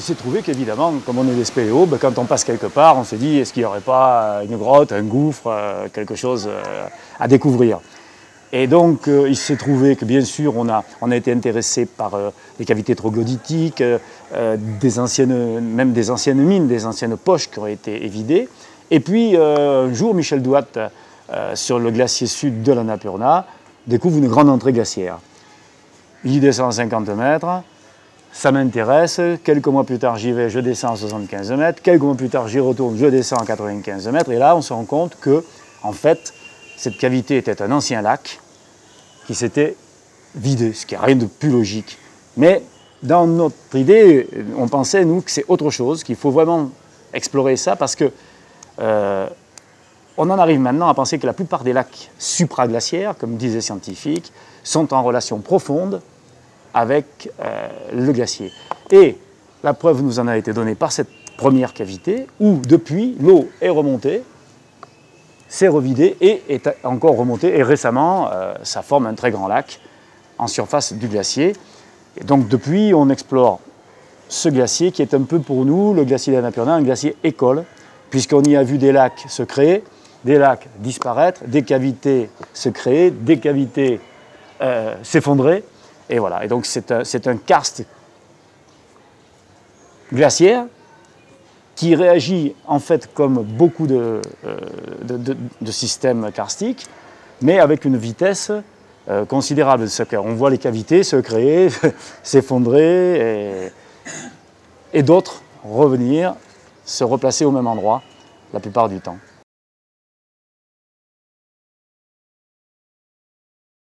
s'est trouvé qu'évidemment, comme on est des spéléos, ben, quand on passe quelque part, on se dit est-ce qu'il n'y aurait pas une grotte, un gouffre, quelque chose à découvrir. Et donc il s'est trouvé que bien sûr on a été intéressé par les cavités troglodytiques, même des anciennes mines, des anciennes poches qui auraient été évidées. Et puis un jour, Michel Douat, sur le glacier sud de l'Annapurna, découvre une grande entrée glaciaire. Il y descend 50 mètres. Ça m'intéresse, quelques mois plus tard j'y vais, je descends à 75 mètres, quelques mois plus tard j'y retourne, je descends à 95 mètres, et là on se rend compte que, en fait, cette cavité était un ancien lac qui s'était vidé, ce qui n'a rien de plus logique. Mais dans notre idée, on pensait, nous, que c'est autre chose, qu'il faut vraiment explorer ça, parce que on en arrive maintenant à penser que la plupart des lacs supraglaciaires, comme disent les scientifiques, sont en relation profonde avec le glacier. Et la preuve nous en a été donnée par cette première cavité, où depuis, l'eau est remontée, s'est revidée et est encore remontée. Et récemment, ça forme un très grand lac en surface du glacier. Et donc depuis, on explore ce glacier qui est un peu pour nous, le glacier d'Annapurna, un glacier école, puisqu'on y a vu des lacs se créer, des lacs disparaître, des cavités se créer, des cavités s'effondrer. Et voilà, et donc c'est un karst glaciaire qui réagit en fait comme beaucoup de systèmes karstiques, mais avec une vitesse considérable. On voit les cavités se créer, s'effondrer, et d'autres revenir, se replacer au même endroit la plupart du temps.